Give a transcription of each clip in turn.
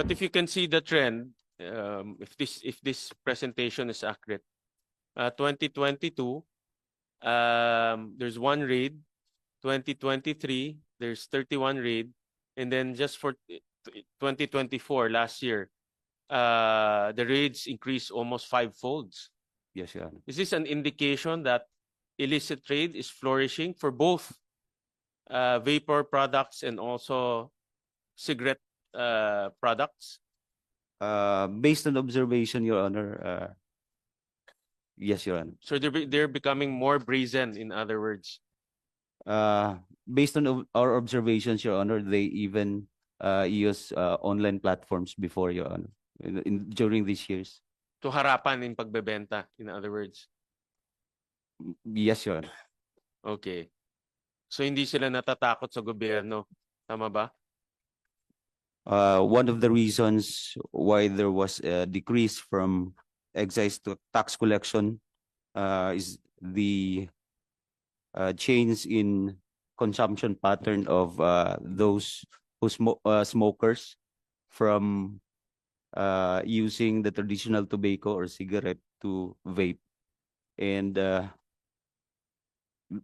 But if you can see the trend, if this presentation is accurate, 2022, there's one raid. 2023, there's 31 raid, and then just for 2024, last year, the raids increased almost five-folds. Yes, Your Honor. Is this an indication that illicit trade is flourishing for both vapor products and also cigarette products? Based on observation, Your Honor, yes, Your Honor. So they're becoming more brazen, in other words. Based on our observations, Your Honor, they even use online platforms before, Your Honor, during these years. To harapan in pagbebenta, in other words. Yes, Your Honor. Okay. So hindi sila natatakot sa gobyerno. Tama ba? One of the reasons why there was a decrease from excise to tax collection is the change in consumption pattern of those who smokers from using the traditional tobacco or cigarette to vape. And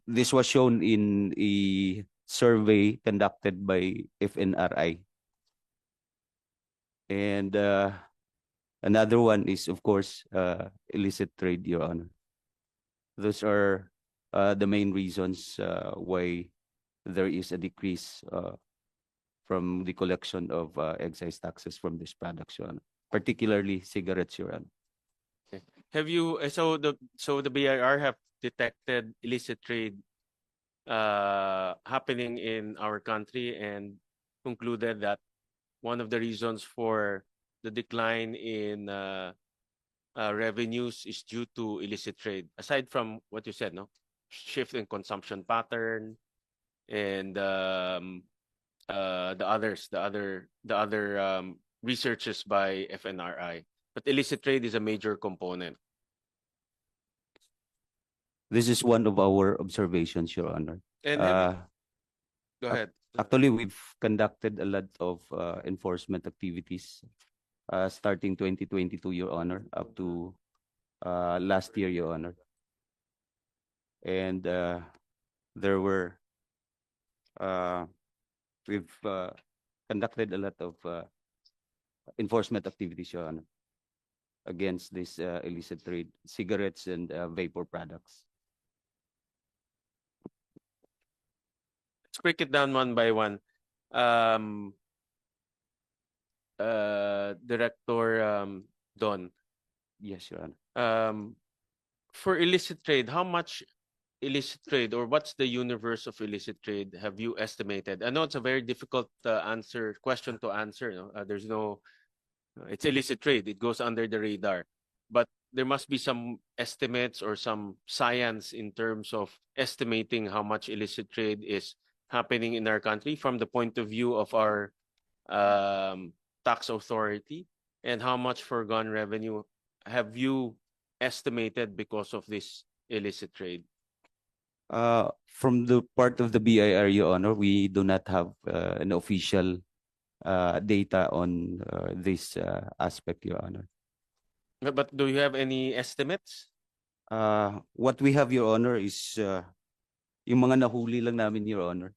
this was shown in a survey conducted by FNRI. And another one is, of course, illicit trade, Your Honor. Those are the main reasons why there is a decrease from the collection of excise taxes from these products, Your Honor, particularly cigarettes, Your Honor. Okay. Have you so the BIR have detected illicit trade happening in our country and concluded that one of the reasons for the decline in revenues is due to illicit trade, aside from what you said, no, shift in consumption pattern and the other researches by FNRI. But illicit trade is a major component. This is one of our observations, Your Honor. And go ahead. Actually, we've conducted a lot of enforcement activities starting 2022, Your Honor, up to last year, Your Honor. And there were we've conducted a lot of enforcement activities, Your Honor, against this illicit trade, cigarettes and vapor products. Let's break it down one by one. Director Don. Yes, Your Honor. For illicit trade, how much illicit trade, or what's the universe of illicit trade, have you estimated? I know it's a very difficult question to answer. No? There's no, it's illicit trade. It goes under the radar. But there must be some estimates or some science in terms of estimating how much illicit trade is happening in our country from the point of view of our tax authority, and how much foregone revenue have you estimated because of this illicit trade? From the part of the BIR, Your Honor, we do not have an official data on this aspect, Your Honor. But do you have any estimates? What we have, Your Honor, is yung mga nahuli lang namin, Your Honor.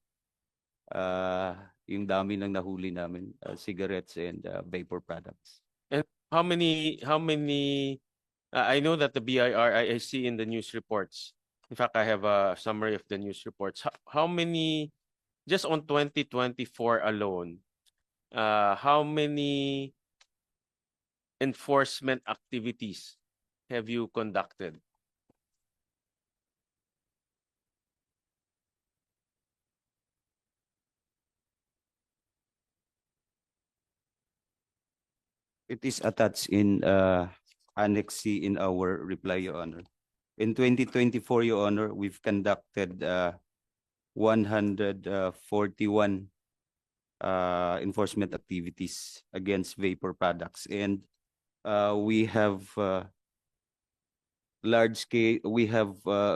Yung dami ng nahuli namin, cigarettes and vapor products. And how many I know that the BIR, I see in the news reports. In fact, I have a summary of the news reports. How many, just on 2024 alone, how many enforcement activities have you conducted? It is attached in Annex C in our reply, Your Honor. In 2024, Your Honor, we've conducted 141 enforcement activities against vapor products, and we have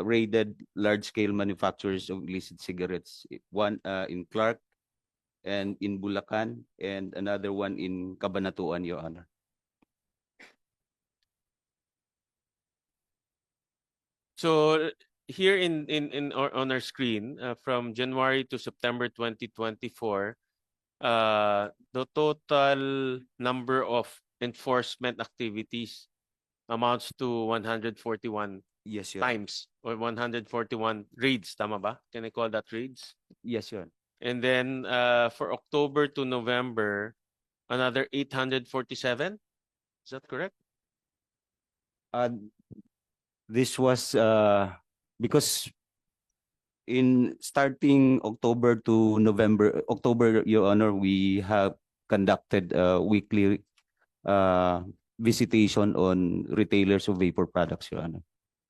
raided large-scale manufacturers of illicit cigarettes. One in Clark, and in Bulacan, and another one in Cabanatuan, Your Honor. So here on our screen, from January to September 2024, the total number of enforcement activities amounts to 141 Yes, Your Honor. times, or 141 raids, tama ba? Can I call that raids? Yes, Your Honor. And then for October to November, another 847. Is that correct? This was because in starting October to October, Your Honor, we have conducted a weekly visitation on retailers of vapor products, Your Honor.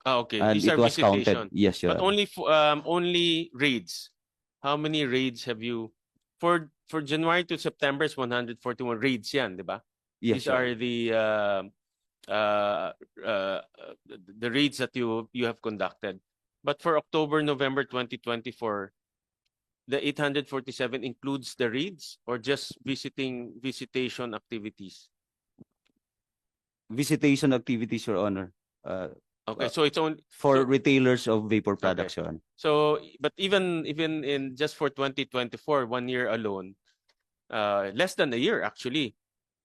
Okay. And These it are was counted. visitation. Yes, Your But Honor. only raids. How many raids have you for January to September is 141 raids yan, di ba? Yes, These Your are Honor. the raids that you have conducted. But for October, November 2024, the 847 includes the raids or just visitation activities? Visitation activities, Your Honor. Okay, so it's only For so- retailers of vapor products, Okay. Your Honor. So, but even in just for 2024, 1 year alone, less than a year actually,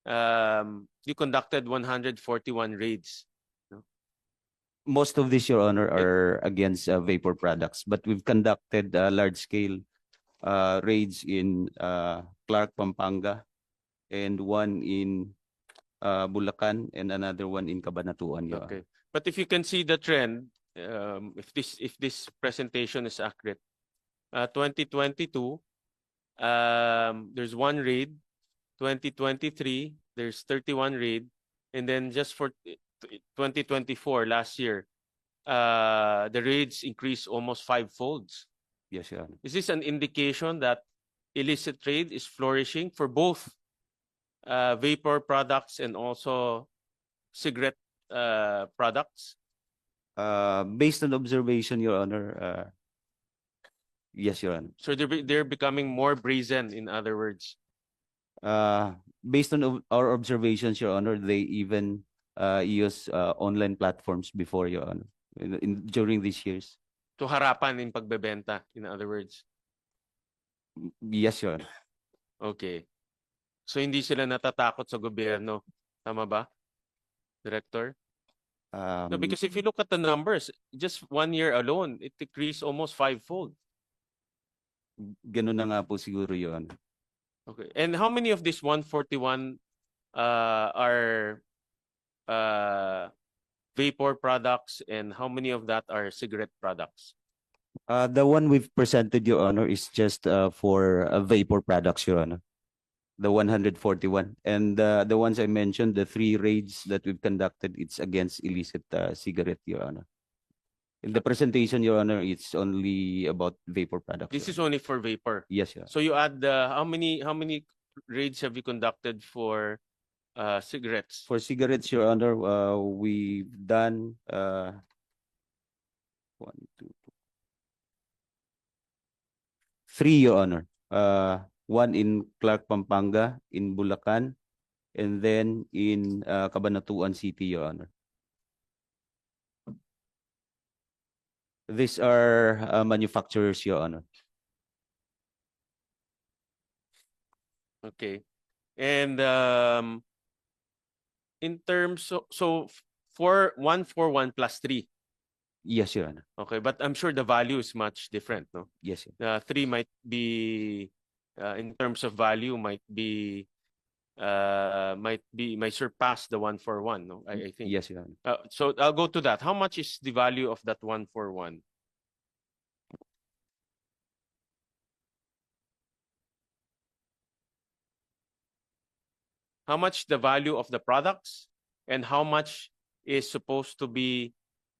you conducted 141 raids. Most of these, Your Honor, are against vapor products, but we've conducted large-scale raids in Clark, Pampanga, and one in Bulacan, and another one in Cabanatuan, Your Okay. Honor. But if you can see the trend, if this presentation is accurate, 2022, there's one raid. 2023, there's 31 raid, and then just for 2024, last year, the raids increased almost 5-folds. Yes, Your Honor. Is this an indication that illicit trade is flourishing for both vapor products and also cigarette products? Based on observation, Your Honor, yes, Your Honor. So they're becoming more brazen, in other words. Based on our observations, Your Honor, they even use online platforms before, Your Honor, during these years. To harapan in pagbebenta, in other words. Yes, Your Honor. Okay. So hindi sila natatakot sa gobyerno. Tama ba, Director? No, because if you look at the numbers, just 1 year alone, it decreased almost 5-fold. Ganun na nga po siguro, Your Honor. Okay. And how many of these 141 are vapor products, and how many of that are cigarette products? The one we've presented, Your Honor, is just for vapor products, Your Honor. The 141. And the ones I mentioned, the 3 raids that we've conducted, it's against illicit cigarette, Your Honor. In the presentation, Your Honor, it's only about vapor products. This Your is only for vapor. Yes, Your Honor. So you add how many raids have you conducted for cigarettes? For cigarettes, Your Honor, we've done 1, 2, 3, Your Honor. One in Clark, Pampanga, in Bulacan, and then in Cabanatuan City, Your Honor. These are manufacturers, Your Honor. Okay. And in terms of, so for 141 plus 3. Yes, Your Honor. Okay, but I'm sure the value is much different, no? Yes, Your 3 might be in terms of value might surpass the 141, no? I think. Yes, Your Honor. So I'll go to that. How much is the value of that 141? How much the value of the products, and how much is supposed to be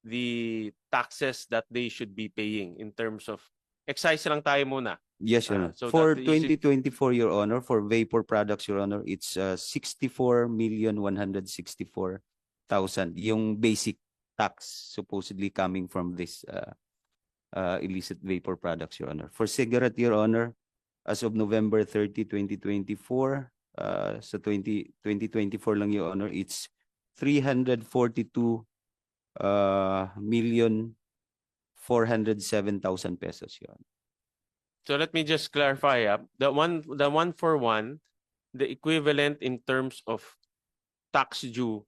the taxes that they should be paying in terms of excise lang tayo muna. Yes, Your Honor. So For that is it- 2024, Your Honor, for vapor products, Your Honor, it's 64,164,000. Yung basic tax supposedly coming from this illicit vapor products, Your Honor. For cigarette, Your Honor, as of November 30, 2024, sa 2024 lang, Your Honor, it's 342 million 407,000 pesos, Your Honor. So let me just clarify. The one for one, the equivalent in terms of tax due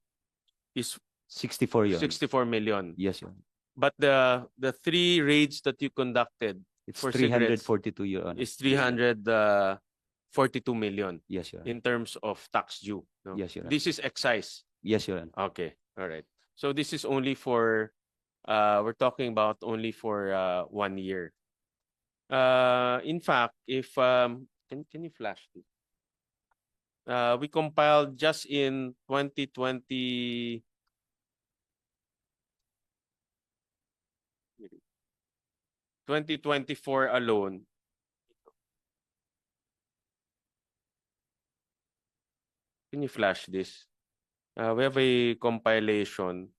is 64, Your Honor. 64 million. Yes, Your Honor. But the three raids that you conducted It's for cigarettes 342, Your Honor. is 342 million Yes, Your Honor. in terms of tax due. No? Yes, Your Honor. This is excise. Yes, Your Honor. Okay. All right. So this is only for we're talking about only for 1 year. In fact, if can you flash this? We compiled just in 2020 2024 alone. Can you flash this? We have a compilation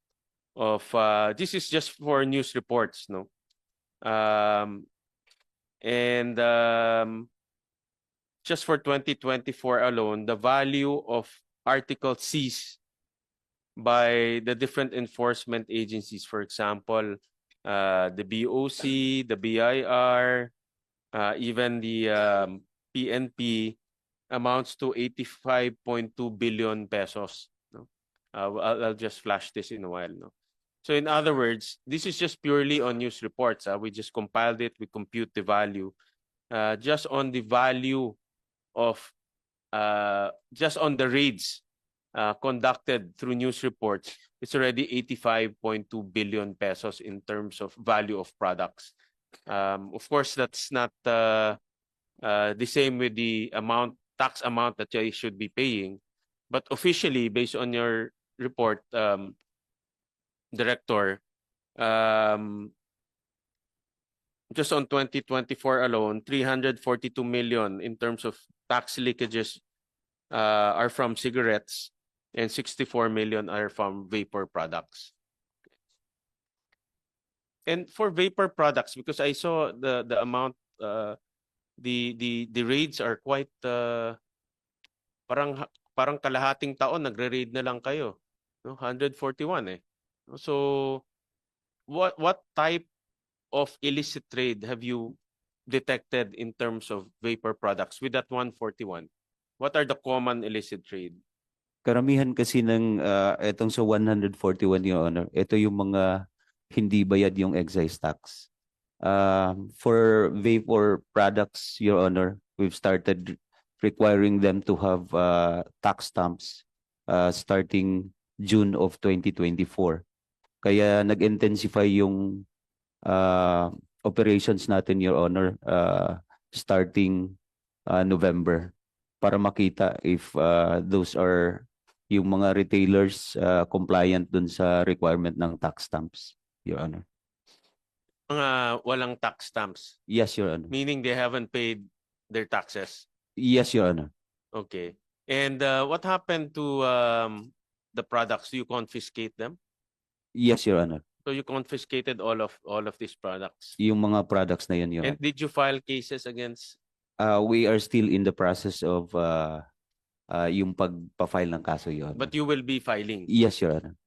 of this is just for news reports, no? And just for 2024 alone, the value of articles seized by the different enforcement agencies, for example, the BOC, the BIR, even the PNP, amounts to 85.2 billion pesos. No? I'll just flash this in a while. No? So in other words, this is just purely on news reports. We just compiled it, we compute the value. Just on the value of, just on the raids conducted through news reports, it's already 85.2 billion pesos in terms of value of products. Of course, that's not the same with the tax amount that you should be paying. But officially, based on your report, Director, just on 2024 alone, 342 million in terms of tax leakages are from cigarettes and 64 million are from vapor products. And for vapor products, because I saw the amount, the raids are quite parang kalahating taon nagre-raid na lang kayo, no? 141 eh. So what type of illicit trade have you detected in terms of vapor products with that 141? What are the common illicit trade? Karamihan kasi ng etong sa 141, Your Honor, ito yung mga hindi bayad yung excise tax. For vapor products, Your Honor, we've started requiring them to have tax stamps starting June of 2024. Kaya nag-intensify yung operations natin, Your Honor, starting November para makita if those are yung mga retailers compliant dun sa requirement ng tax stamps, Your Honor. Mga walang tax stamps, Yes, Your Honor. meaning they haven't paid their taxes. Yes, Your Honor. Okay. And what happened to the products? Do you confiscate them? Yes, Your Honor. So you confiscated all of these products. Yung mga products na yun, Your And Honor. did you file cases against? We are still in the process of yung pagpa-file ng kaso, Your Honor. But you will be filing. Yes, Your Honor.